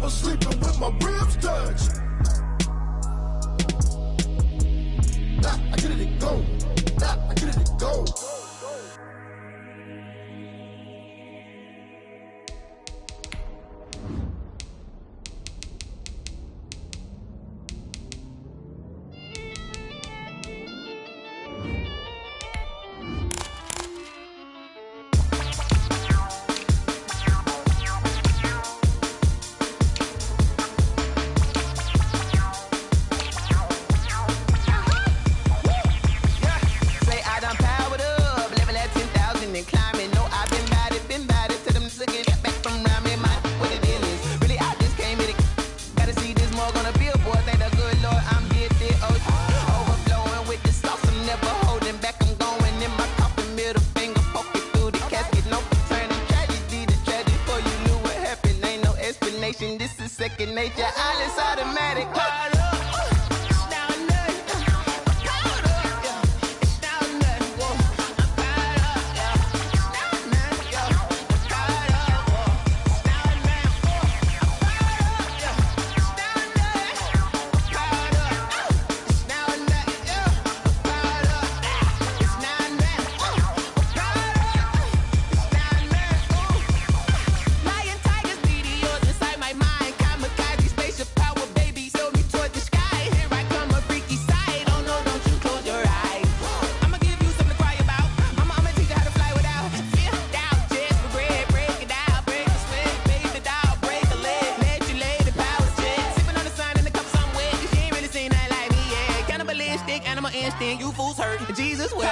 mama sleeping with my ribs touched. Nah, I get it and go. Nah, I get it and go. This is second nature, all is automatic. You fools hurt. Jesus will.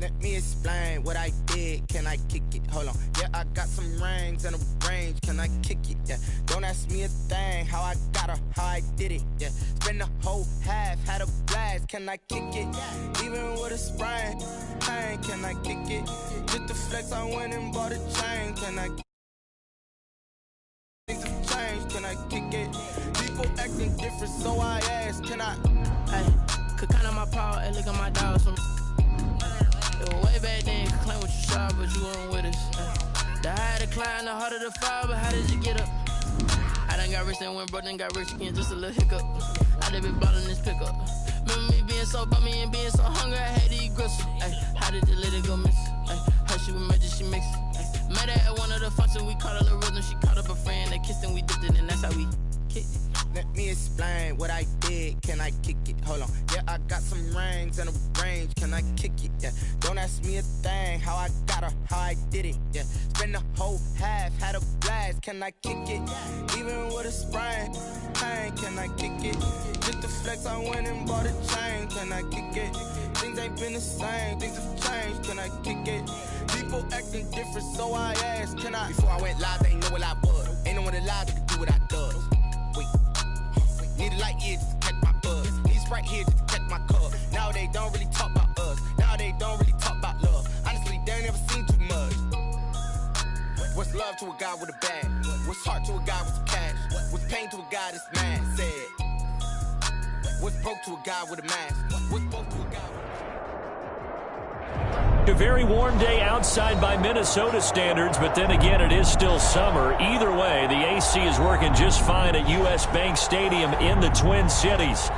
Let me explain what I did. Can I kick it? Hold on. Yeah, I got some rings and a range. Can I kick it? Yeah. Don't ask me a thing. How I got her, how I did it. Yeah. Spend the whole half, had a blast. Can I kick it? Even with a sprain, pain. Can I kick it? Just the flex, I went and bought a chain. Can I? Things have changed. Can I kick it? People acting different, so I ask. Can I? Hey, could count on my power and look at my dogs from. Way back then, you could claim what you saw, but you weren't with us. The higher the climb, the harder the fall, but how did you get up? I done got rich and went broke, then got rich again, just a little hiccup. I done been ballin' this pickup. Remember me being so bummy and being so hungry, I had to eat gristle. Ay, how did you let it go miss? Ay, how she was magic, she mixed. Met her at one of the functions, we caught a little rhythm, she caught up a friend, they kissed and we dipped it, and that's how we kicked it. Let me explain what I did. Can I kick it? Hold on. Yeah, I got some rings and a range. Can I kick it? Yeah. Don't ask me a thing. How I got her, how I did it. Yeah. Spend the whole half, had a blast. Can I kick it? Even with a sprain, pain. Can I kick it? Just the flex, I went and bought a chain. Can I kick it? Things ain't been the same. Things have changed. Can I kick it? People acting different, so I asked. Can I? Before I went live, they know what I was. Ain't no one alive that can do what I does. Wait. Need a light year just to catch my buzz. Need Sprite here just to catch my cup. Now they don't really talk about us. Now they don't really talk about love. Honestly, they ain't never seen too much. What's love to a guy with a bag? What's heart to a guy with some cash? What's pain to a guy that's mad? Said. What's broke to a guy with a mask? What's broke to a guy with a A very warm day outside by Minnesota standards, but then again, it is still summer. Either way, the AC is working just fine at U.S. Bank Stadium in the Twin Cities.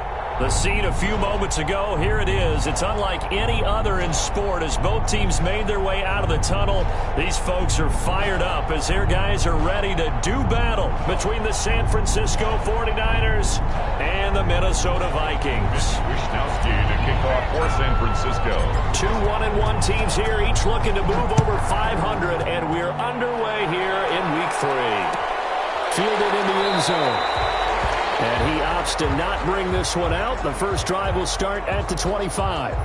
The scene a few moments ago, here it is. It's unlike any other in sport as both teams made their way out of the tunnel. These folks are fired up as their guys are ready to do battle between the San Francisco 49ers and the Minnesota Vikings. Wisnowski to kick off for San Francisco. Two 1-1 teams here, each looking to move over 500, and we're underway here in Week 3. Fielded in the end zone. And he opts to not bring this one out. The first drive will start at the 25.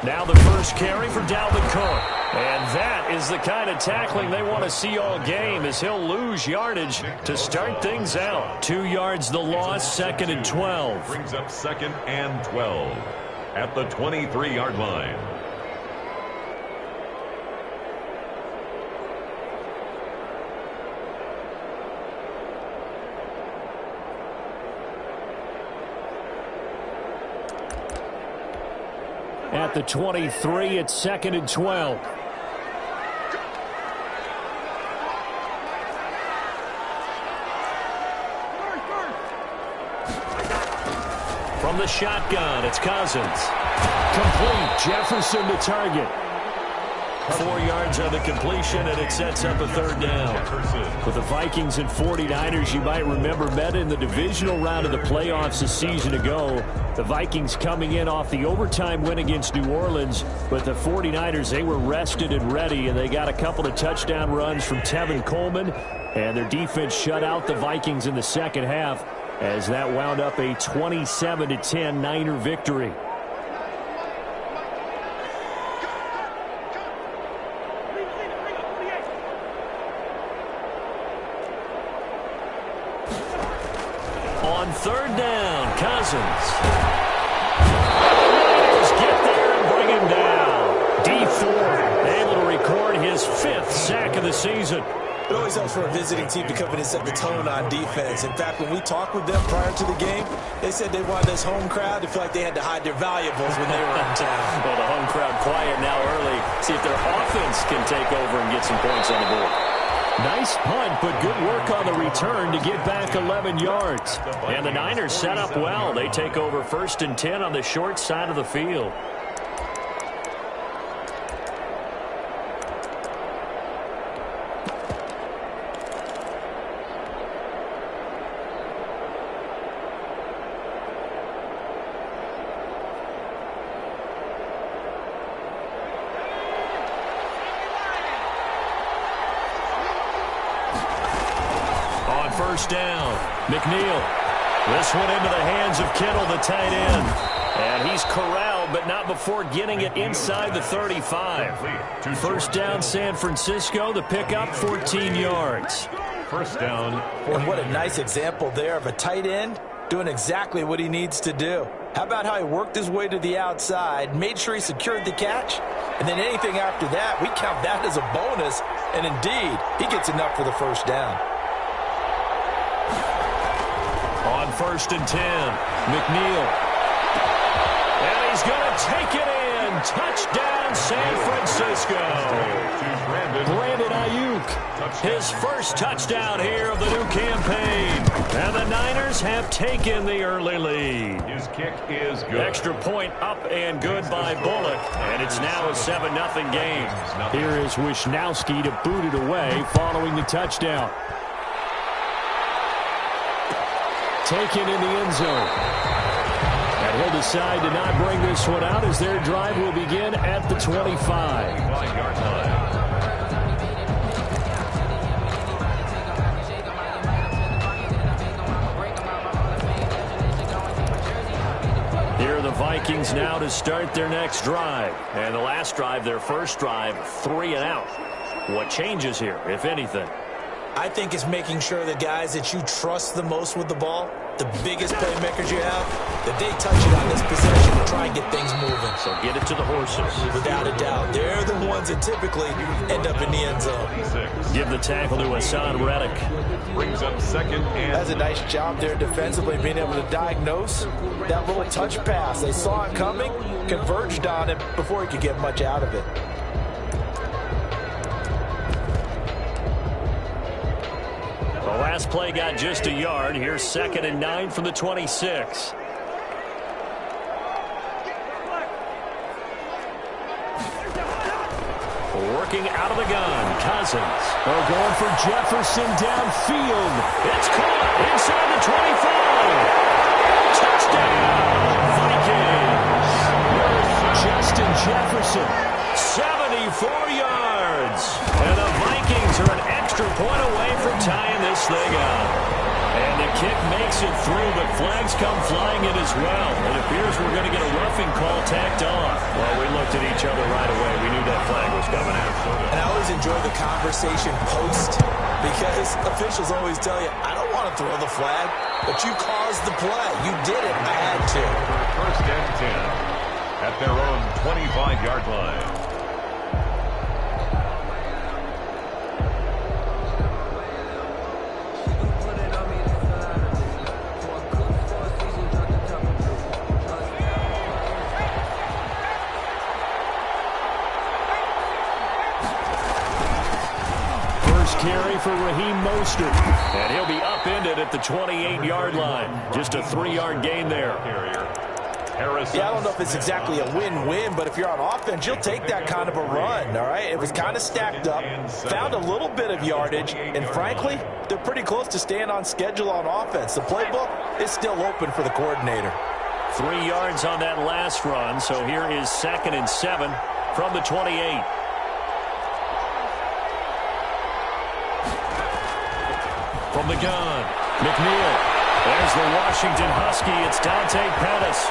Now the first carry for Dalvin Cook. And that is the kind of tackling they want to see all game as he'll lose yardage to start things out. 2 yards the loss, 2nd and 12. Brings up 2nd and 12 at the 23-yard line. At the 23, it's 2nd and 12. From the shotgun, it's Cousins. Complete. Jefferson to target. 4 yards on the completion, and it sets up a 3rd down. With the Vikings and 49ers, you might remember, met in the divisional round of the playoffs a season ago. The Vikings coming in off the overtime win against New Orleans, but the 49ers, they were rested and ready, and they got a couple of touchdown runs from Tevin Coleman, and their defense shut out the Vikings in the second half as that wound up a 27-10 Niner victory. On 3rd down, Cousins. Just get there and bring him down. D4 able to record his 5th sack of the season. It always helps for a visiting team to come in and set the tone on defense. In fact, when we talked with them prior to the game, they said they wanted this home crowd to feel like they had to hide their valuables when they were in town. Well, the home crowd quiet now early. See if their offense can take over and get some points on the board. Nice punt, but good work on the return to get back 11 yards. And the Niners set up well. They take over 1st and 10 on the short side of the field. First down, McNeil. This one into the hands of Kittle, the tight end. And he's corralled, but not before getting it inside the 35. First down, San Francisco. The pickup, 14 yards. First down. And what a nice example there of a tight end doing exactly what he needs to do. How about how he worked his way to the outside, made sure he secured the catch, and then anything after that, we count that as a bonus. And indeed, he gets enough for the first down. On 1st and 10, McNeil. And he's going to take it in. Touchdown, San Francisco. Brandon Ayuk, his first touchdown here of the new campaign. And the Niners have taken the early lead. His kick is good. Extra point up and good by Bullock. And it's now a 7-0 game. Here is Wisnowski to boot it away following the touchdown. Taken in the end zone. And he'll decide to not bring this one out as their drive will begin at the 25. 5-yard line. Here are the Vikings. Vikings now to start their next drive. And the last drive, their first drive, 3 and out. What changes here, if anything? I think it's making sure the guys that you trust the most with the ball, the biggest playmakers you have, that they touch it on this possession to try and get things moving. So get it to the horses. Without a doubt. They're the ones that typically end up in the end zone. Give the tackle to Hassan Reddick. Brings up second and... Does a nice job there defensively, being able to diagnose that little touch pass. They saw it coming, converged on it before he could get much out of it. The last play got just a yard. Here's 2nd and 9 from the 26. Working out of the gun, Cousins. They're going for Jefferson downfield. It's caught inside the 25. Touchdown, Vikings. Justin Jefferson, 74 yards. And the Vikings are an extra point away from tying this thing up. And the kick makes it through, but flags come flying in as well. It appears we're going to get a roughing call tacked on. Well, we looked at each other right away. We knew that flag was coming out. And I always enjoy the conversation post, because officials always tell you, I don't want to throw the flag, but you caused the play. You did it. I had to. First and 10 at their own 25-yard line. Carry for Raheem Mostert. And he'll be upended at the 28-yard line. Just a 3-yard gain there. Yeah, I don't know if it's exactly a win-win, but if you're on offense, you'll take that kind of a run, all right? It was kind of stacked up, found a little bit of yardage, and frankly, they're pretty close to staying on schedule on offense. The playbook is still open for the coordinator. 3 yards on that last run, so here is 2nd and 7 from the 28. From the gun, McNeil. There's the Washington Husky. It's Dante Pettis.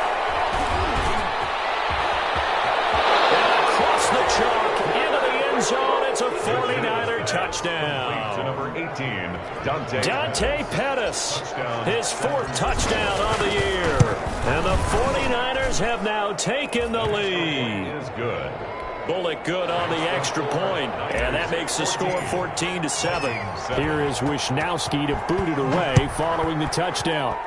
And across the chalk into the end zone. It's a 49er touchdown. To number 18, Dante Pettis. His 4th touchdown on the year. And the 49ers have now taken the lead. is good. Bullock good on the extra point, and that makes the score 14-7. Here is Wisnowski to boot it away following the touchdown.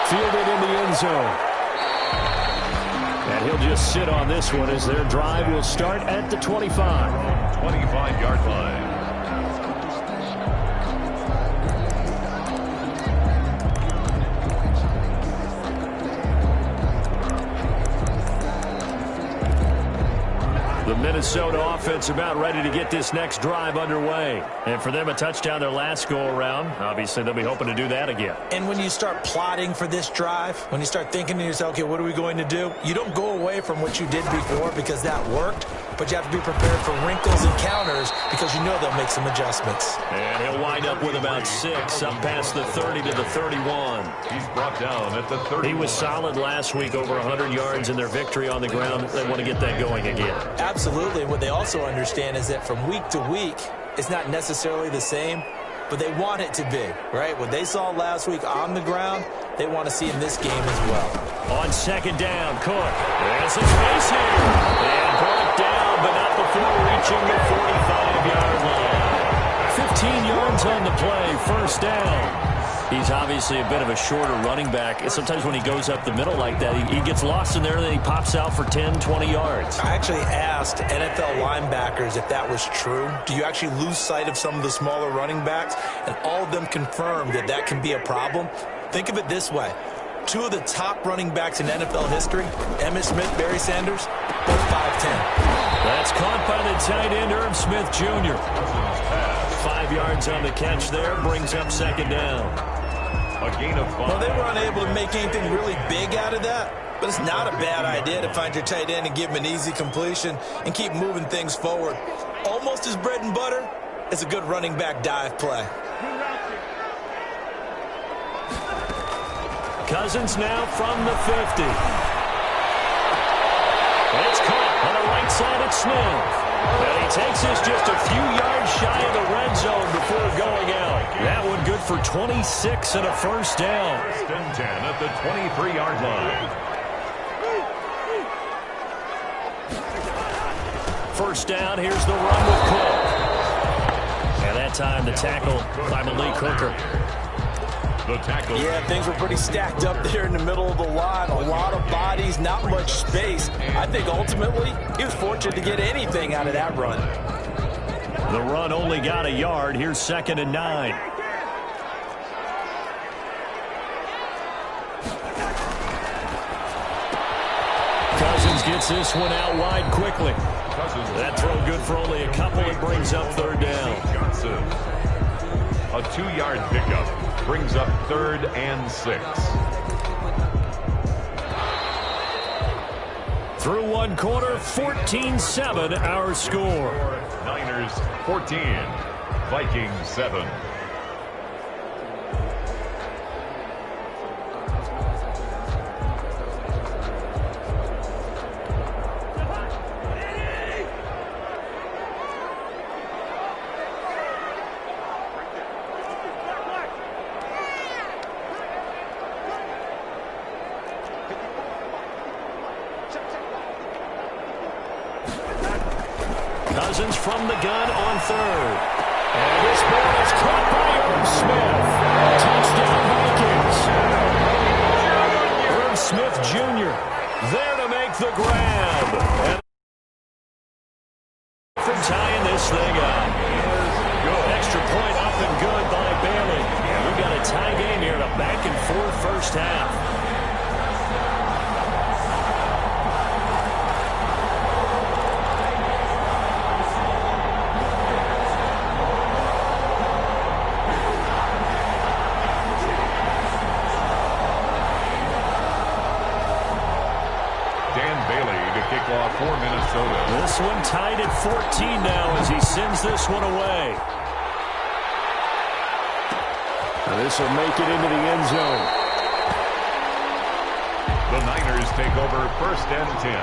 Fielded in the end zone. And he'll just sit on this one as their drive will start at the 25. 25-yard line. The Minnesota offense about ready to get this next drive underway. And for them, a touchdown their last go-around. Obviously, they'll be hoping to do that again. And when you start plotting for this drive, when you start thinking to yourself, okay, what are we going to do? You don't go away from what you did before because that worked, but you have to be prepared for wrinkles and counters because you know they'll make some adjustments. And he'll wind up with about 6 up past the 30 to the 31. He's brought down at the 30. He was solid last week, over 100 yards in their victory on the ground. They want to get that going again. Absolutely. What they also understand is that from week to week, it's not necessarily the same, but they want it to be, right? What they saw last week on the ground, they want to see in this game as well. On 2nd down, Cook. There's some space here. And brought down, but not before reaching the 45-yard line. 15 yards on the play, 1st down. He's obviously a bit of a shorter running back. Sometimes when he goes up the middle like that, he gets lost in there, and then he pops out for 10, 20 yards. I actually asked NFL linebackers if that was true. Do you actually lose sight of some of the smaller running backs? And all of them confirmed that that can be a problem. Think of it this way. 2 of the top running backs in NFL history, Emmitt Smith, Barry Sanders, both 5'10". That's caught by the tight end, Irv Smith Jr. 5 yards on the catch there, brings up 2nd down. A gain of 5. Well, they were unable to make anything really big out of that, but it's not a bad idea to find your tight end and give him an easy completion and keep moving things forward. Almost as bread and butter as a good running back dive play. Cousins now from the 50. It's caught on the right side at Smith. And he takes this just a few yards shy of the red zone before going out. That one good for 26 and a first down. First and 10 at the 23-yard line. First down, here's the run with Cook. And that time the tackle by Malik Hooker. The tackle. Yeah, things were pretty stacked up there in the middle of the line. A lot of bodies, not much space. I think ultimately he was fortunate to get anything out of that run. The run only got a yard. Here's 2nd and 9. Cousins gets this one out wide quickly. That throw good for only a couple. It brings up 3rd down. Johnson. A 2-yard pickup brings up 3rd and 6. Through one quarter, 14-7 our score. Niners 14, Vikings 7. Cousins from the gun on 3rd. And this ball is caught by Irv Smith. Touchdown Vikings. Irv Smith Jr. there to make the grab. And for tying this thing up. Extra point up and good by Bailey. We've got a tie game here in a back-and-forth first half. For Minnesota. This one tied at 14 now as he sends this one away. This will make it into the end zone. The Niners take over 1st and 10.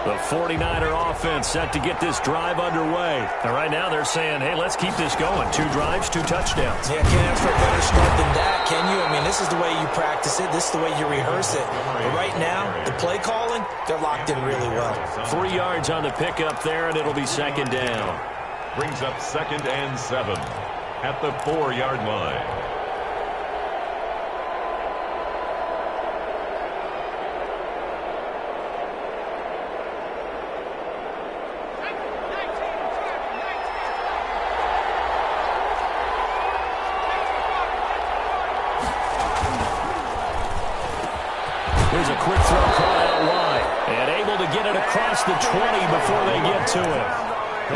The 49er offense set to get this drive underway. And right now they're saying, hey, let's keep this going. 2 drives, 2 touchdowns. Yeah, can't ask for a better start than that, can you? I mean, this is the way you practice it. This is the way you rehearse it. But right now, the play calling, they're locked in really well. 3 yards on the pickup there, and it'll be 2nd down. Brings up 2nd and 7 at the 4-yard line. Here's a quick throw caught out wide. And able to get it across the 20 before they get to it.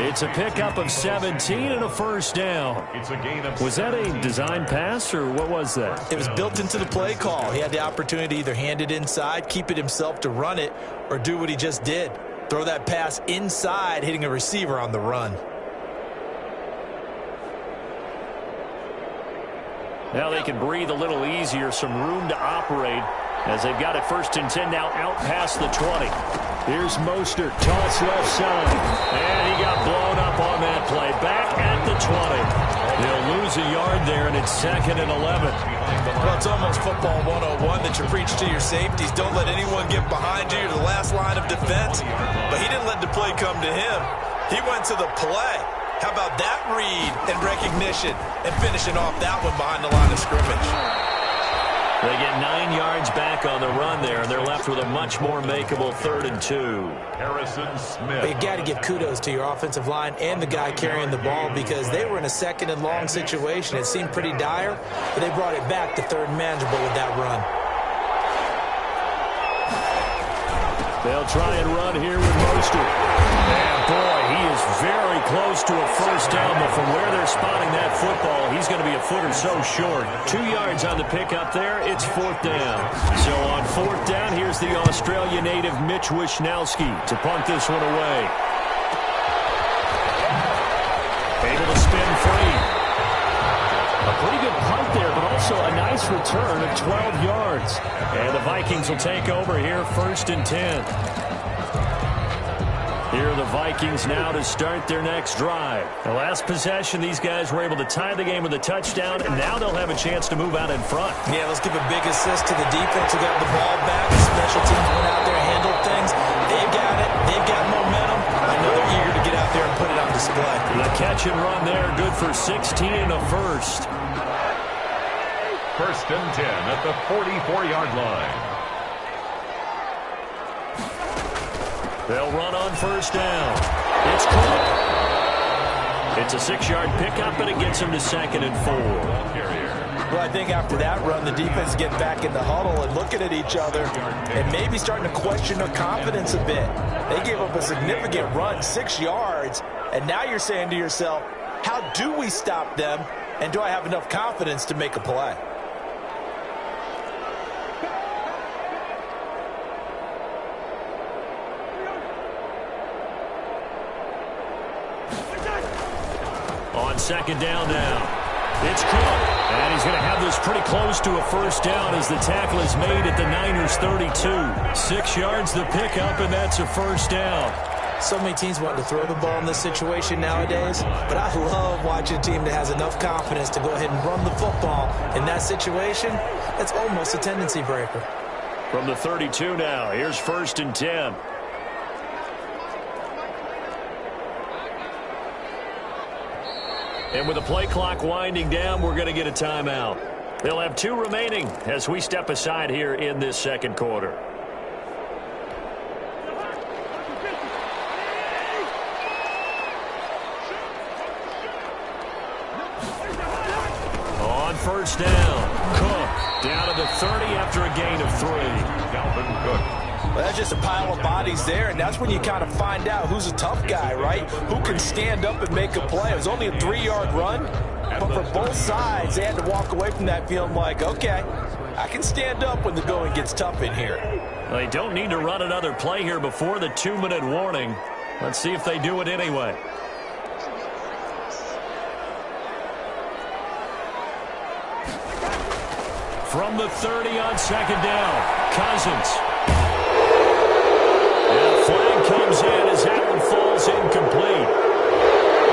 It's a pickup of 17 and a first down. It's a gain of Was that a design pass, or what was that? It was built into the play call. He had the opportunity to either hand it inside, keep it himself to run it, or do what he just did. Throw that pass inside, hitting a receiver on the run. Now they can breathe a little easier, some room to operate as they've got it 1st and 10 now out past the 20. Here's Mostert, toss left side. And he got blown up on that play. Back at the 20. They'll lose a yard there, and it's 2nd and 11. Well, it's almost football 101 that you preach to your safeties. Don't let anyone get behind you. You're the last line of defense. But he didn't let the play come to him. He went to the play. How about that read and recognition and finishing off that one behind the line of scrimmage? They get 9 yards back on the run there, and they're left with a much more makeable 3rd and 2. Harrison Smith. But you got to give kudos to your offensive line and the guy carrying the ball because they were in a 2nd and long situation. It seemed pretty dire, but they brought it back to 3rd and manageable with that run. They'll try and run here with Mostert. And boy, he is very close to a first down, but from where they're spotting that football, he's going to be a foot or so short. 2 yards on the pickup there. It's 4th down. So on 4th down, here's the Australia native Mitch Wishnowsky to punt this one away. Able to spin free. A pretty good punt there, but also a nice return of 12 yards. And the Vikings will take over here, 1st and 10. Here are the Vikings now to start their next drive. The last possession, these guys were able to tie the game with a touchdown, and now they'll have a chance to move out in front. Yeah, let's give a big assist to the defense who got the ball back. The special teams went out there and handled things. They've got it. They've got momentum. I know they're eager to get out there and put it on display. The catch and run there, good for 16 and a first. 1st and 10 at the 44-yard line. They'll run on 1st down. It's Cook. It's a 6-yard pickup, and it gets him to 2nd and 4. Well, I think after that run, the defense get back in the huddle and looking at each other and maybe starting to question their confidence a bit. They gave up a significant run, 6 yards, and now you're saying to yourself, how do we stop them, and do I have enough confidence to make a play? On 2nd down now. It's Cook. And he's going to have this pretty close to a 1st down as the tackle is made at the Niners' 32. 6 yards the pickup, and that's a 1st down. So many teams want to throw the ball in this situation nowadays, but I love watching a team that has enough confidence to go ahead and run the football. In that situation, it's almost a tendency breaker. From the 32 now, here's 1st and 10. And with the play clock winding down, we're going to get a timeout. They'll have 2 remaining as we step aside here in this 2nd quarter. On 1st down, Cook down to the 30 after a gain of 3. Dalvin Cook. Well, that's just a pile of bodies there, and that's when you kind of find out who's a tough guy, right? Who can stand up and make a play. It was only a 3-yard run, but for both sides, they had to walk away from that feeling like, okay, I can stand up when the going gets tough in here. They don't need to run another play here before the 2-minute warning. Let's see if they do it anyway. From the 30 on 2nd down, Cousins. And a flag comes in as that one falls incomplete.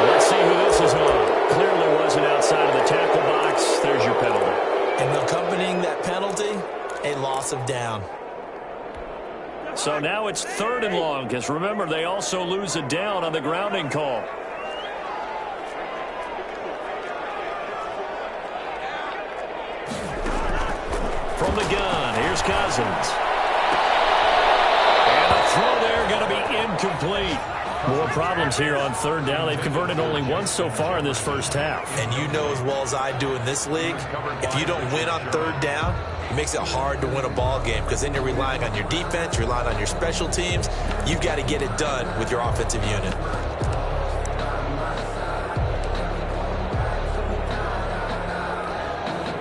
Let's see who this is on. Clearly wasn't outside of the tackle box. There's your penalty. And accompanying that penalty, a loss of down. So now it's 3rd and long, because remember, they also lose a down on the grounding call. From the gun, here's Cousins. And the throw there going to be incomplete. More problems here on 3rd down. They've converted only once so far in this 1st half. And you know as well as I do in this league, if you don't win on 3rd down, it makes it hard to win a ball game because then you're relying on your defense, you're relying on your special teams. You've got to get it done with your offensive unit.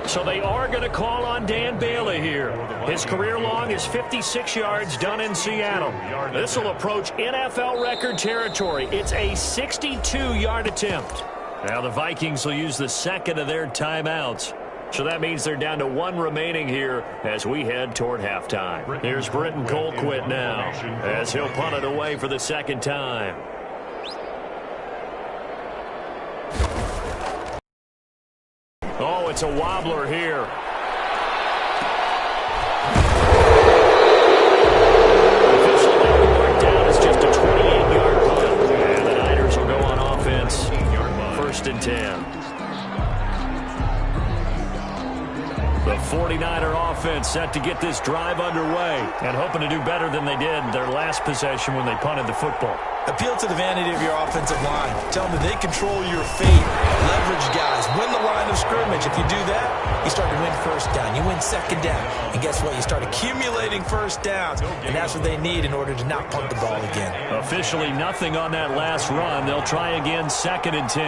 So they are going to call on Dan Bailey here. His career long is 56 yards done in Seattle. This will approach NFL record territory. It's a 62-yard attempt. Now the Vikings will use the 2nd of their timeouts. So that means they're down to 1 remaining here as we head toward halftime. Here's Britton Colquitt now as he'll punt it away for the 2nd time. Oh, it's a wobbler here. Officially now marked down as just a 28-yard punt. And the Niners will go on offense. 1st and 10. The 49er offense set to get this drive underway and hoping to do better than they did their last possession when they punted the football. Appeal to the vanity of your offensive line. Tell them that they control your fate. Leverage guys. Win the line of scrimmage. If you do that, you start to win 1st down. You win 2nd down. And guess what? You start accumulating 1st downs. And that's what they need in order to not punt the ball again. Officially nothing on that last run. They'll try again 2nd and 10.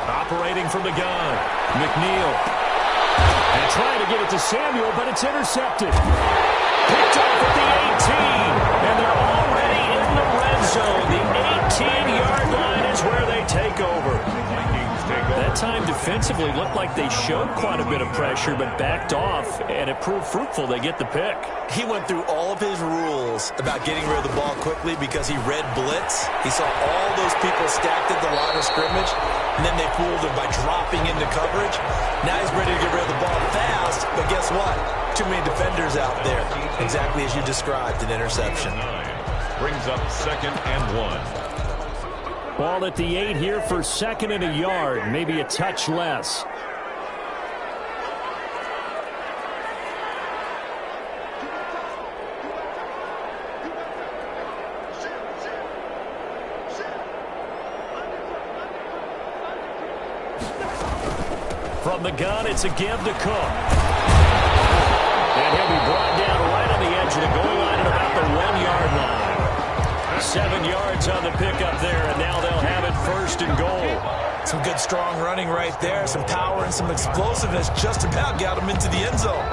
Operating from the gun, McNeil. And trying to get it to Samuel, but it's intercepted. Picked up at the 18, and they're already in the red zone. The 18-yard line is where they take over. That time defensively looked like they showed quite a bit of pressure but backed off, and it proved fruitful. They get the pick. He went through all of his rules about getting rid of the ball quickly because he read blitz. He saw all those people stacked at the line of scrimmage, and then they fooled him by dropping into coverage. Now he's ready to get rid of the ball fast, but guess what? Too many defenders out there. Exactly as you described, an interception. Brings up 2nd and 1. Ball at the 8 here for 2nd and a yard, maybe a touch less. From the gun, it's a give to Cook. And he'll be brought down right on the edge of the goal line at about the 1-yard line. 7 yards on the pickup there, and now they'll have it 1st and goal. Some good strong running right there, some power and some explosiveness just about got him into the end zone.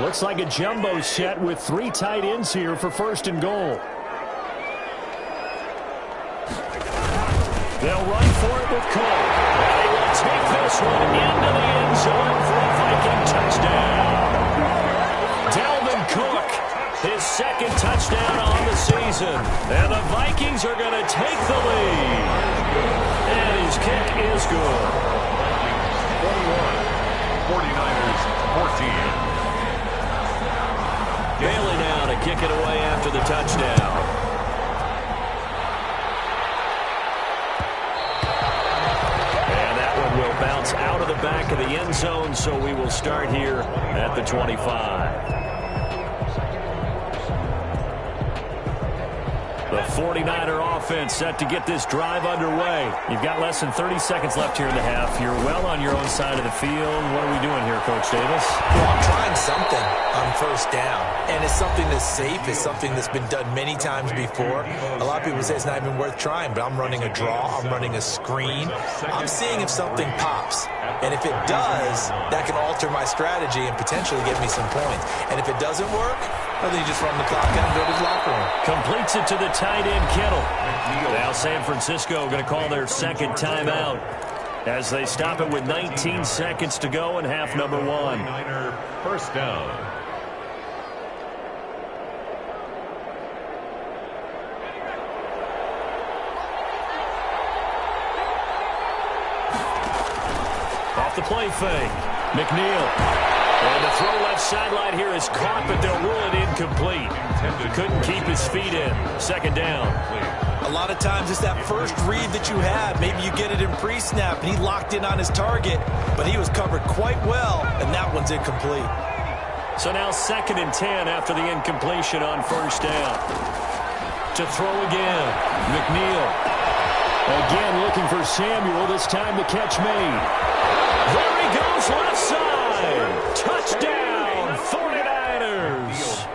Looks like a jumbo set with 3 tight ends here for 1st and goal. They'll run for it with Cook. And they will take this one into the end zone for a Viking touchdown. Dalvin Cook, his 2nd touchdown on the season. And the Vikings are going to take the lead. And his kick is good. 41, 49ers 14. Bailey now to kick it away after the touchdown. And that one will bounce out of the back of the end zone, so we will start here at the 25. The 49er offense set to get this drive underway. You've got less than 30 seconds left here in the half. You're well on your own side of the field. What are we doing here, Coach Davis? Well, I'm trying something on 1st down. And it's something that's safe. It's something that's been done many times before. A lot of people say it's not even worth trying, but I'm running a draw. I'm running a screen. I'm seeing if something pops. And if it does, that can alter my strategy and potentially get me some points. And if it doesn't work, well, then you just run the clock out and go to the locker room. Completes it to the tight end, Kittle. Now San Francisco going to call their 2nd timeout as they stop it with 19 seconds to go in half number 1. 1st down. Off the play fake. McNeil. And the throw left sideline here is caught, but they'll rule it incomplete. He couldn't keep his feet in. 2nd down. A lot of times it's that first read that you have. Maybe you get it in pre-snap, and he locked in on his target, but he was covered quite well, and that one's incomplete. So now 2nd and 10 after the incompletion on 1st down. To throw again. McNeil. Again looking for Samuel. This time the catch made. There he goes left side. Touchdown, 49ers.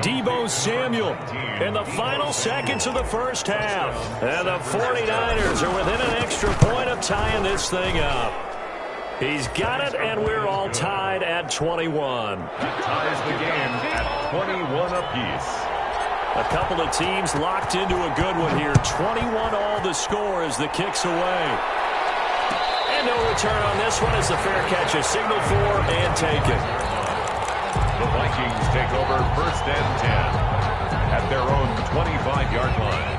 Deebo Samuel in the final seconds of the 1st half. And the 49ers are within an extra point of tying this thing up. He's got it, and we're all tied at 21. That ties the game at 21 apiece. A couple of teams locked into a good one here. 21 all the score as the kick's away. And no return on this one as the fair catch is signaled for and taken. The Vikings take over 1st and 10 at their own 25-yard line.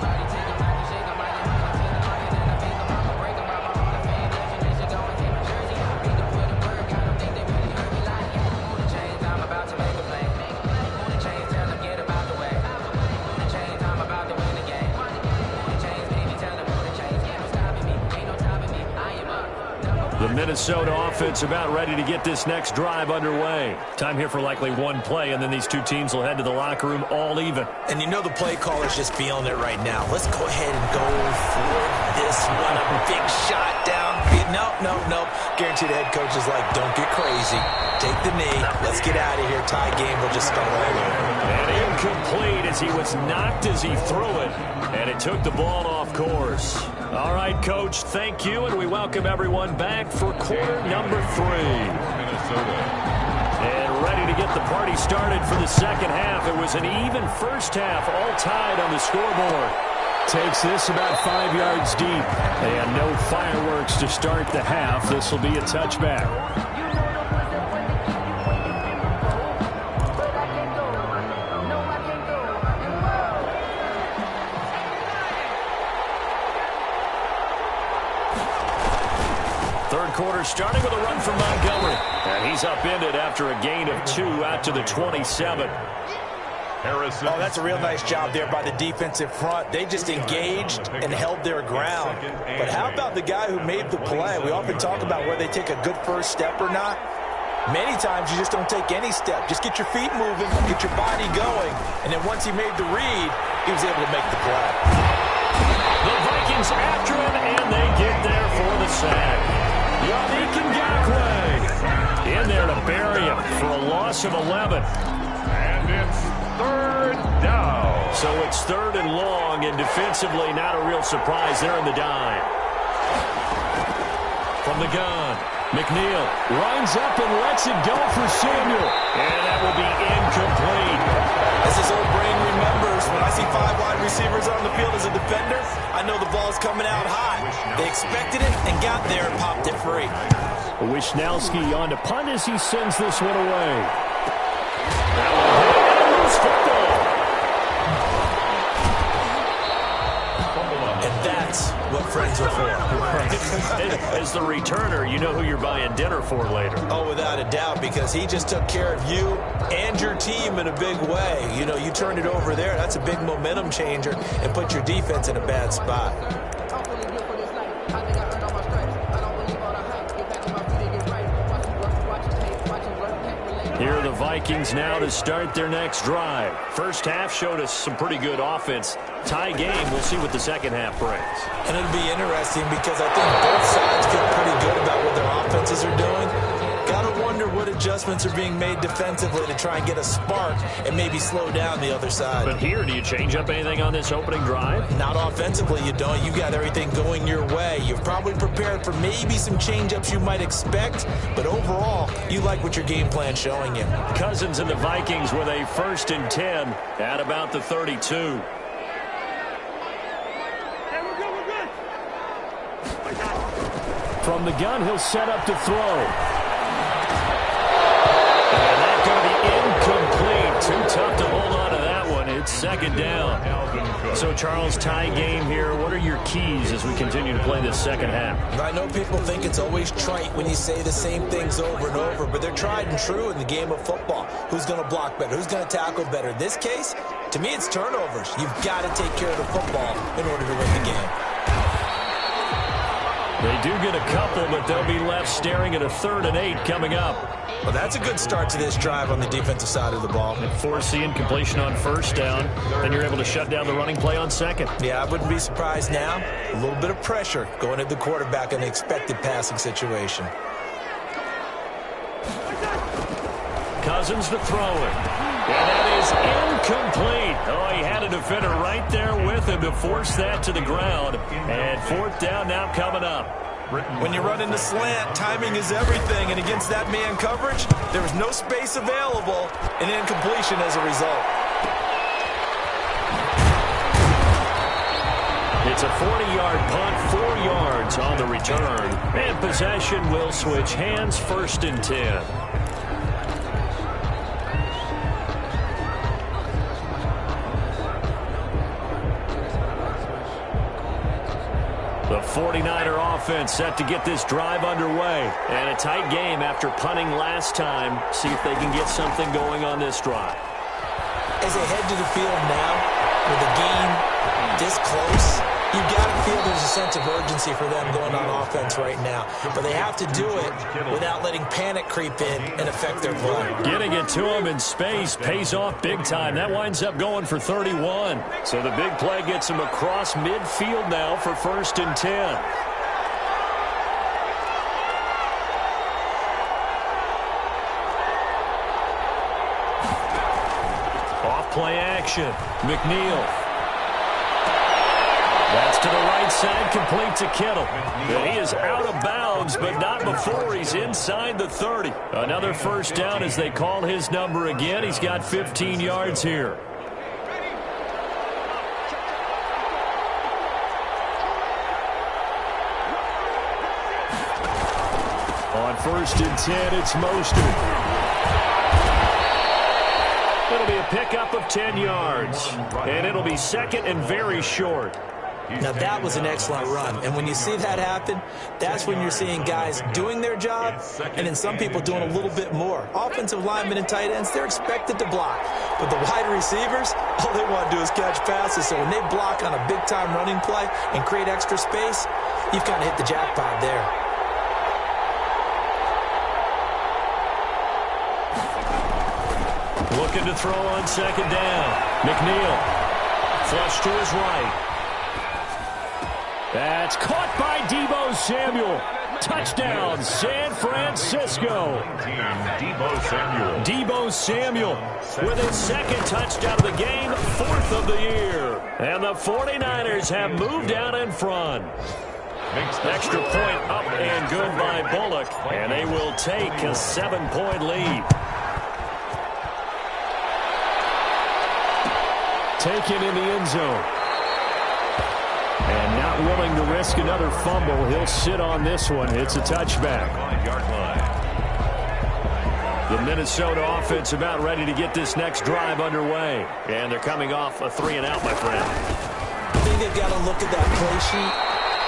The Minnesota offense about ready to get this next drive underway. Time here for likely one play, and then these two teams will head to the locker room all even. And you know the play caller's just feeling it right now. Let's go ahead and go for this one. A big shot down. Nope. Guaranteed the head coach is like, don't get crazy. Take the knee. Let's get out of here. Tie game. We'll just start all over. And incomplete as he was knocked as he threw it. And it took the ball off course. All right, Coach, thank you. And we welcome everyone back for quarter number 3. Minnesota. And ready to get the party started for the second half. It was an even first half, all tied on the scoreboard. Takes this about 5 yards deep. And no fireworks to start the half. This will be a touchback. Third quarter starting with a run from Montgomery. And he's upended after a gain of 2 out to the 27. Harrison. Oh, that's a real nice job there by the defensive front. They just engaged and held their ground. But how about the guy who made the play? We often talk about whether they take a good first step or not. Many times you just don't take any step. Just get your feet moving, get your body going. And then once he made the read, he was able to make the play. The Vikings after him, and they get there for the sack. Yannick Ngakoue in there to bury him for a loss of 11. And it's third down. So it's third and long, and defensively not a real surprise there in the dime. From the gun, McNeil lines up and lets it go for Samuel. And that will be incomplete. As his old brain remembers, when I see 5 wide receivers on the field as a defender, I know the ball's coming out high. They expected it and got there and popped it free. Wishnowski on to punt as he sends this one away. That will hit and lose football. And that's what friends are for. As the returner, you know who you're buying dinner for later. Oh, without a doubt, because he just took care of you and your team in a big way. You know, you turned it over there. That's a big momentum changer and put your defense in a bad spot. Here are the Vikings now to start their next drive. First half showed us some pretty good offense. Tie game, we'll see what the second half brings. And it'll be interesting because I think both sides feel pretty good about what their offenses are doing. Gotta wonder what adjustments are being made defensively to try and get a spark and maybe slow down the other side. But here, do you change up anything on this opening drive? Not offensively, you don't. You got everything going your way. You've probably prepared for maybe some change-ups you might expect, but overall, you like what your game plan's showing you. Cousins and the Vikings with a 1st and 10 at about the 32. From the gun, he'll set up to throw. And that's going to be incomplete. Too tough to hold on to that one. It's second down. So, Charles, tie game here. What are your keys as we continue to play this second half? I know people think it's always trite when you say the same things over and over, but they're tried and true in the game of football. Who's going to block better? Who's going to tackle better? In this case, to me, it's turnovers. You've got to take care of the football in order to win the game. They do get a couple, but they'll be left staring at a 3rd and 8 coming up. Well, that's a good start to this drive on the defensive side of the ball. And force the incompletion on 1st down. Then you're able to shut down the running play on 2nd. Yeah, I wouldn't be surprised now. A little bit of pressure going at the quarterback in an expected passing situation. Cousins to throw it. And that is incomplete. Oh, he had a defender right there with him to force that to the ground. And 4th down now coming up. When you run into slant, timing is everything. And against that man coverage, there was no space available. And incompletion as a result. It's a 40-yard punt, 4 yards on the return. And possession will switch hands, 1st and 10. The 49er offense set to get this drive underway. And a tight game after punting last time. See if they can get something going on this drive. As they head to the field now, with the game this close, you've got to feel there's a sense of urgency for them going on offense right now. But they have to do it without letting panic creep in and affect their play. Getting it to them in space pays off big time. That winds up going for 31. So the big play gets them across midfield now for 1st and 10. play action. McNeil. That's to the right side, complete to Kittle. And he is out of bounds, but not before he's inside the 30. Another first down as they call his number again. He's got 15 yards here. On 1st and 10, it's Mostert. It'll be a pickup of 10 yards. And it'll be second and very short. Now, that was an excellent run. And when you see that happen, that's when you're seeing guys doing their job and then some people doing a little bit more. Offensive linemen and tight ends, they're expected to block. But the wide receivers, all they want to do is catch passes. So when they block on a big-time running play and create extra space, you've kind of hit the jackpot there. Looking to throw on 2nd down. McNeil. Flush to his right. That's caught by Deebo Samuel. Touchdown, San Francisco. Deebo Samuel with his 2nd touchdown of the game, 4th of the year. And the 49ers have moved out in front. Extra point up and good by Bullock. And they will take a 7-point lead. Taken in the end zone. And not willing to risk another fumble. He'll sit on this one. It's a touchback. The Minnesota offense about ready to get this next drive underway. And they're coming off a 3-and-out, my friend. I think they've got to look at that play sheet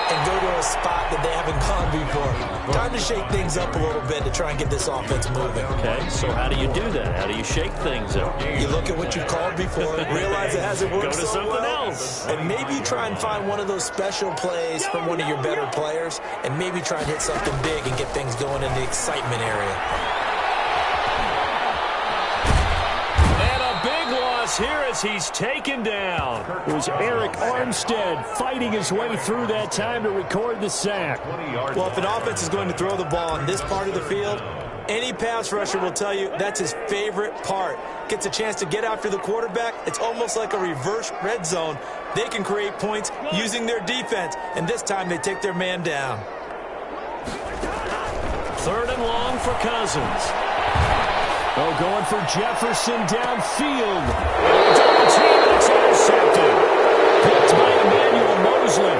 and go to a spot that they haven't gone before. Time to shake things up a little bit to try and get this offense moving. Okay, so how do you do that? How do you shake things up? You look at what you've called before, realize it hasn't worked Go to so something well, else. and maybe you try and find one of those special plays from one of your better players, and maybe try and hit something big and get things going in the excitement area. Here as he's taken down. It was Eric Armstead fighting his way through that time to record the sack. Well, if an offense is going to throw the ball in this part of the field, any pass rusher will tell you that's his favorite part. Gets a chance to get after the quarterback. It's almost like a reverse red zone. They can create points using their defense, and this time they take their man down. 3rd and long for Cousins. Oh, going for Jefferson downfield. Double team, it's intercepted. Picked by Emmanuel Mosley.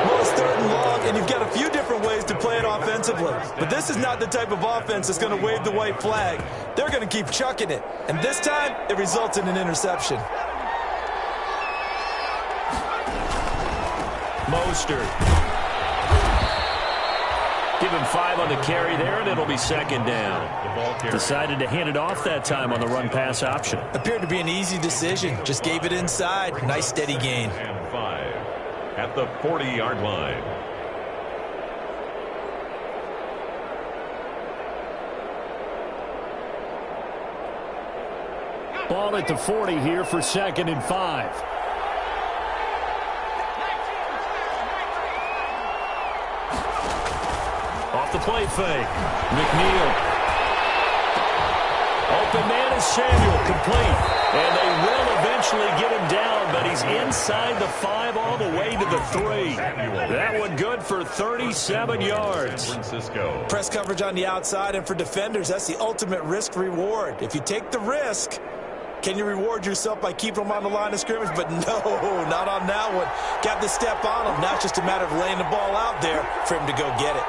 Well, it's 3rd and long, and you've got a few different ways to play it offensively. But this is not the type of offense that's going to wave the white flag. They're going to keep chucking it. And this time, it results in an interception. Mostert. Give him 5 on the carry there, and it'll be 2nd down. Decided to hand it off that time on the run-pass option. Appeared to be an easy decision. Just gave it inside. Nice, steady gain. And 5 at the 40-yard line. Ball at the 40 here for 2nd and 5. Off the play fake. McNeil. Open man is Samuel, complete. And they will eventually get him down, but he's inside the 5 all the way to the 3. That one good for 37 yards. Francisco. Press coverage on the outside, and for defenders, that's the ultimate risk-reward. If you take the risk, can you reward yourself by keeping them on the line of scrimmage? But no, not on that one. Got to step on them. Now it's just a matter of laying the ball out there for him to go get it.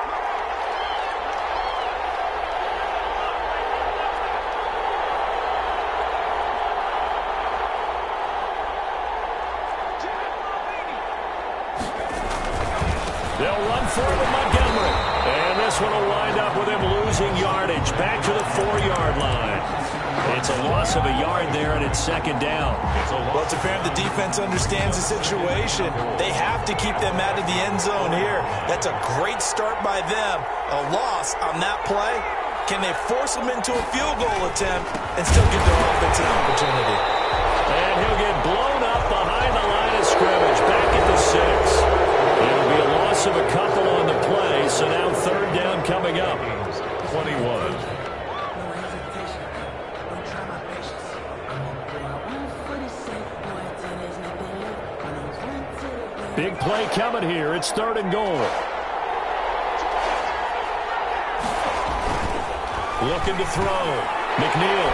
They'll run for it with Montgomery. And this one will wind up with him losing yardage. Back to the 4-yard line. It's a loss of a yard there, and it's 2nd down. Well, it's apparent the defense understands the situation. They have to keep them out of the end zone here. That's a great start by them. A loss on that play. Can they force them into a field goal attempt and still give their offense an opportunity? And he'll get blown up behind the line of scrimmage. Back at the 6. It'll be a loss of a couple on the play, so now 3rd down coming up. 21. play coming here. It's 3rd and goal. Looking to throw. McNeil.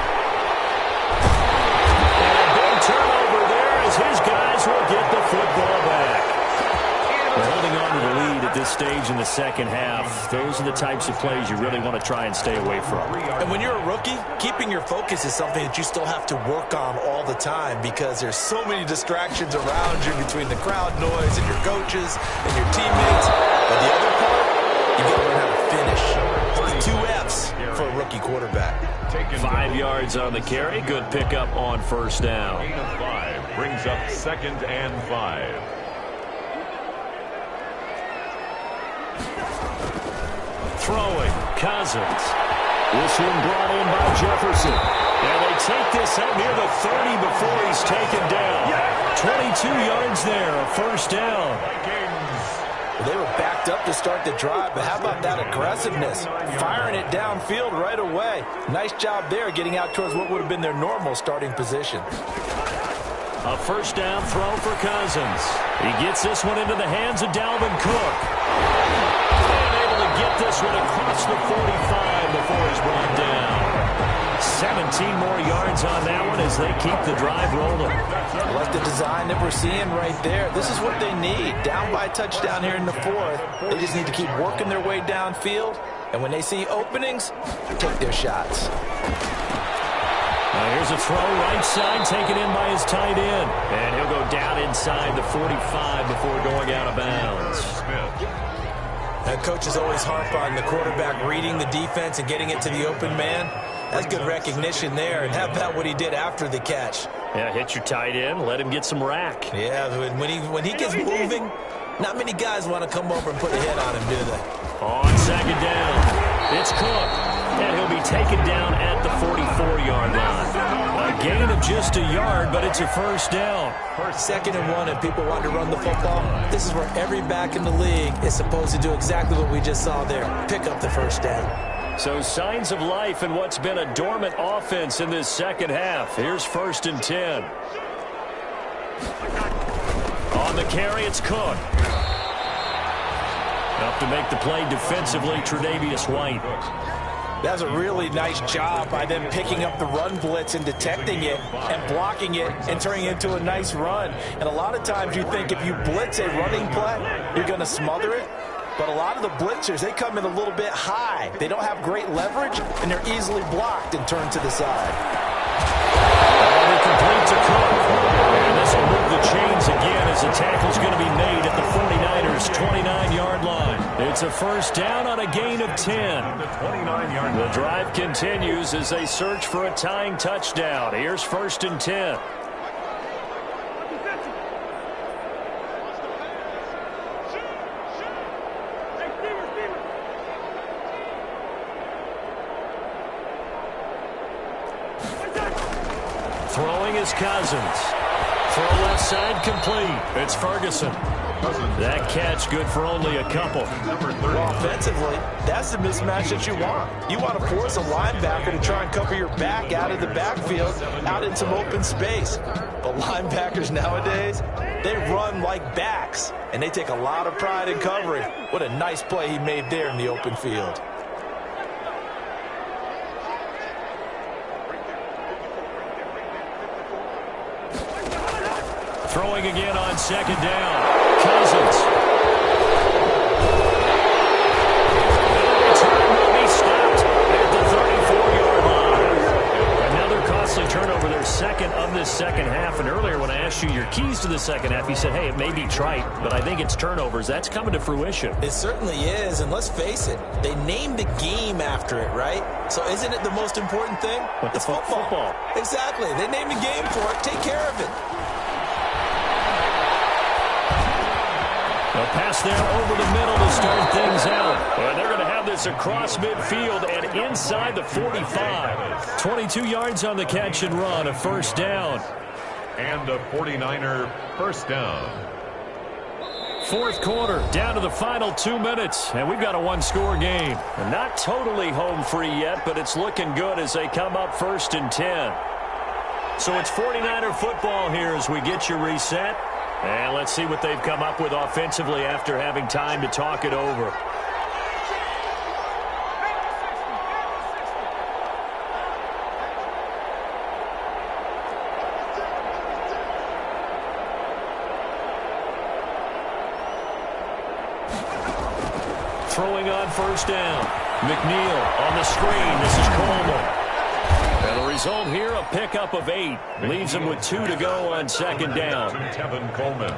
And a big turnover there as his guys will get the football back. We're holding on to the lead at this stage in the second half. Those are the types of plays you really want to try and stay away from. And when you're a rookie, keeping your focus is something that you still have to work on all the time because there's so many distractions around you between the crowd noise and your coaches and your teammates. But the other part, you got to learn how to finish. It's the 2 F's for a rookie quarterback. 5 yards on the carry. Good pickup on 1st down. 8 of 5 brings up 2nd and 5. Throwing, Cousins. This one brought in by Jefferson. And they take this out near the 30 before he's taken down. 22 yards there, a 1st down. Well, they were backed up to start the drive, but how about that aggressiveness? Firing it downfield right away. Nice job there getting out towards what would have been their normal starting position. A 1st down throw for Cousins. He gets this one into the hands of Dalvin Cook. Get this one across the 45 before he's brought down. 17 more yards on that one as they keep the drive rolling. I like the design that we're seeing right there. This is what they need. Down by a touchdown here in the 4th. They just need to keep working their way downfield. And when they see openings, take their shots. Here's a throw right side taken in by his tight end. And he'll go down inside the 45 before going out of bounds. Coaches always harp on the quarterback reading the defense and getting it to the open man. That's good recognition there. And how about what he did after the catch? Yeah, hit your tight end, let him get some rack. Yeah, when he gets moving, not many guys want to come over and put a hit on him, do they? On 2nd down, it's Cook. And he'll be taken down at the 44-yard line. A gain of just a yard, but it's a 1st down. 2nd and 1, and people want to run the football. This is where every back in the league is supposed to do exactly what we just saw there. Pick up the 1st down. So signs of life in what's been a dormant offense in this second half. Here's 1st and 10. On the carry, it's Cook. Up to make the play defensively, Tre'Davious White. That's a really nice job by them picking up the run blitz and detecting it and blocking it and turning it into a nice run. And a lot of times you think if you blitz a running play, you're going to smother it. But a lot of the blitzers, they come in a little bit high. They don't have great leverage, and they're easily blocked and turned to the side. Complete to Cook. And this will move the chains again as the tackle's going to be made at the 49ers' 29-yard line. It's a 1st down on a gain of 10. The drive continues as they search for a tying touchdown. Here's 1st and 10. Throwing is Cousins. Throw left side complete. It's Ferguson. That catch good for only a couple. Well, offensively, that's the mismatch that you want. You want to force a linebacker to try and cover your back out of the backfield, out in some open space. But linebackers nowadays, they run like backs, and they take a lot of pride in covering. What a nice play he made there in the open field. Throwing again on 2nd down. Cousins. Return will be stopped at the 34-yard line. Another costly turnover, their 2nd of this second half. And earlier when I asked you your keys to the second half, you said, hey, it may be trite, but I think it's turnovers. That's coming to fruition. It certainly is, and let's face it, they named the game after it, right? So isn't it the most important thing? It's football. Exactly. They named the game for it. Take care of it. A pass there over the middle to start things out. And they're going to have this across midfield and inside the 45. 22 yards on the catch and run, a 1st down. And a 49er 1st down. 4th quarter, down to the final 2 minutes, and we've got a 1-score game. And not totally home free yet, but it's looking good as they come up 1st and 10. So it's 49er football here as we get you reset. And let's see what they've come up with offensively after having time to talk it over. Throwing on first down. McNeil on the screen. This is Coleman. And the result here, a pickup of 8. Leaves him with 2 to go on second down.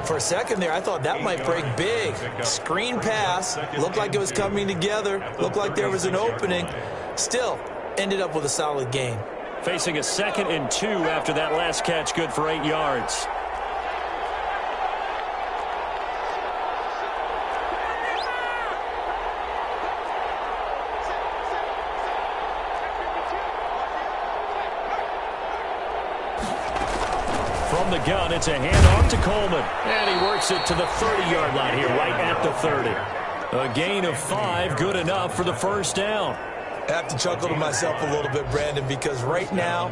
For a second there, I thought that might break big. Screen pass. Looked like it was coming together. Looked like there was an opening. Still, ended up with a solid gain. Facing a 2nd and 2 after that last catch, good for 8 yards. From the gun, it's a handoff to Coleman. And he works it to the 30-yard line here, right at the 30. A gain of 5, good enough for the first down. I have to chuckle to myself a little bit, Brandon, because right now,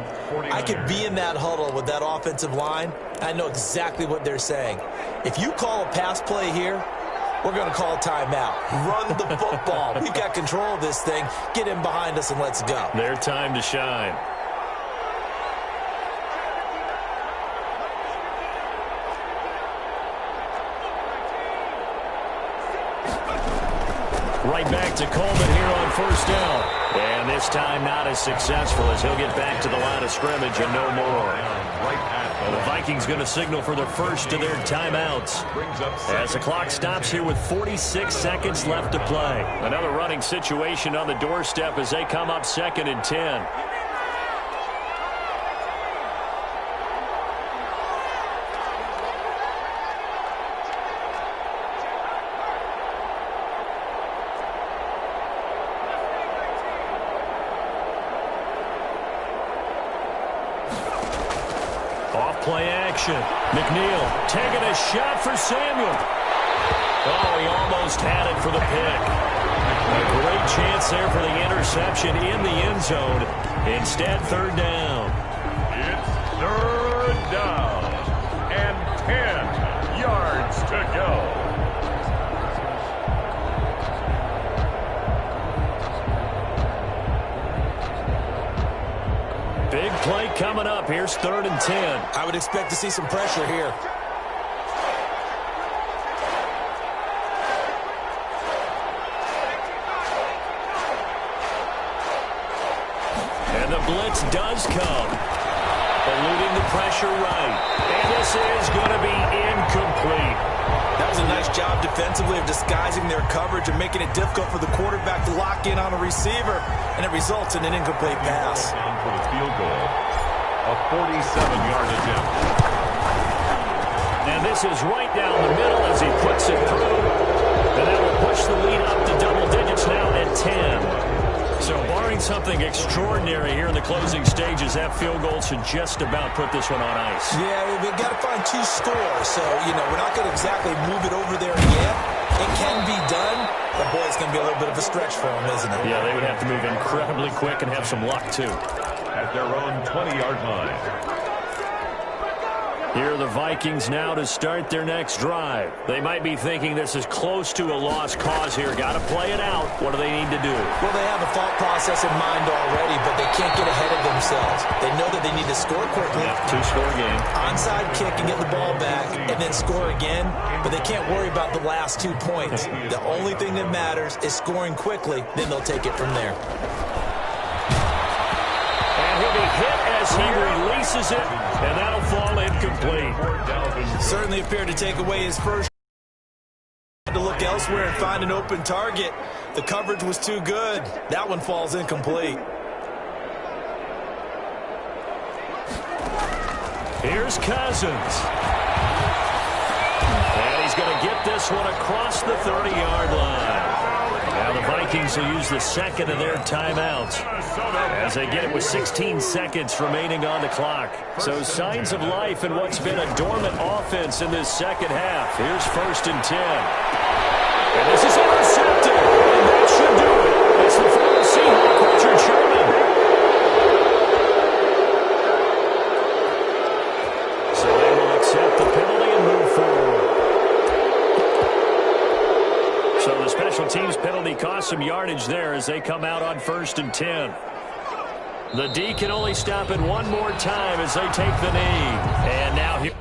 I could be in that huddle with that offensive line. I know exactly what they're saying. If you call a pass play here, we're going to call a timeout. Run the football. We've got control of this thing. Get in behind us and let's go. Their time to shine. Right back to Coleman here on first down. And this time not as successful as he'll get back to the line of scrimmage and no more. The Vikings going to signal for their first of their timeouts. As the clock stops here with 46 seconds left to play. Another running situation on the doorstep as they come up 2nd and 10. Play action. McNeil taking a shot for Samuel. Oh, he almost had it for the pick. A great chance there for the interception in the end zone. Instead, 3rd down. It's 3rd down and 10 yards to go. Big play coming up. Here's 3rd and 10. I would expect to see some pressure here. And the blitz does come. Eluding the pressure right. And this is going to be incomplete. That was a nice job defensively of disguising their coverage and making it difficult for the quarterback to lock in on a receiver, and it results in an incomplete pass. For the field goal, a 47-yard attempt. And this is right down the middle as he puts it through. And that will push the lead up to double digits now at 10. So barring something extraordinary here in the closing stages, that field goal should just about put this one on ice. Yeah, they've got to find 2 scores. So, we're not going to exactly move it over there yet. It can be done, but boy, it's going to be a little bit of a stretch for them, isn't it? Yeah, they would have to move incredibly quick and have some luck, too. At their own 20-yard line. Here are the Vikings now to start their next drive. They might be thinking this is close to a lost cause here. Got to play it out. What do they need to do? Well, they have a thought process in mind already, but they can't get ahead of themselves. They know that they need to score quickly. Yeah, 2-score game. Onside kick and get the ball back and then score again, but they can't worry about the last 2 points. The only thing that matters is scoring quickly, then they'll take it from there. And he'll be hit as he releases it, and that'll fall incomplete. Certainly appeared to take away his first. Had to look elsewhere and find an open target. The coverage was too good. That one falls incomplete. Here's Cousins. And he's going to get this one across the 30-yard line. Now the Vikings will use the 2nd of their timeouts as they get it with 16 seconds remaining on the clock. So signs of life in what's been a dormant offense in this second half. Here's 1st and 10. And this is intercepted. And that should do it. It's the former Seahawk, Richard Sherman. So they will accept the penalty and move forward. lost some yardage there as they come out on 1st and 10. The D can only stop it one more time as they take the knee. And now here.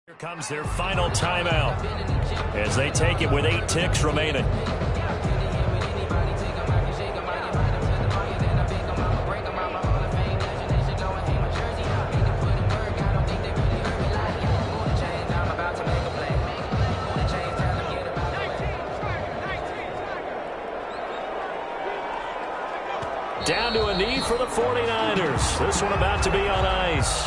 Here comes their final timeout as they take it with 8 ticks remaining. Down to a knee for the 49ers. This one about to be on ice.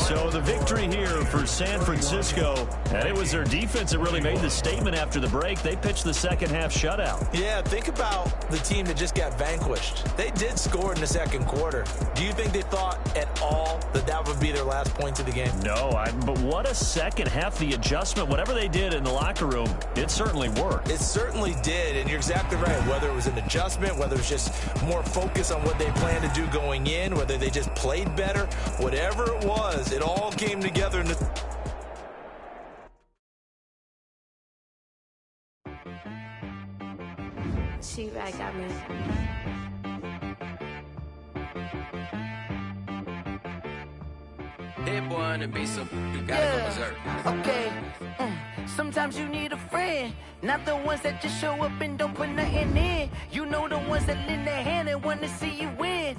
So the victory here for San Francisco, and it was their defense that really made the statement after the break. They pitched the second half shutout. Yeah, think about the team that just got vanquished. They did score in the second quarter. Do you think they thought at all that that would be their last points of the game? No, but what a second half. The adjustment, whatever they did in the locker room, it certainly worked. It certainly did, and you're exactly right. Whether it was an adjustment, whether it was just more focus on what they planned to do going in, whether they just played better, whatever it was, it all came together in the... She-Rag got me. Hit one and be some, you gotta go berserk. Okay. Sometimes you need a friend, not the ones that just show up and don't put nothing in. You know the ones that lend their hand and want to see you win.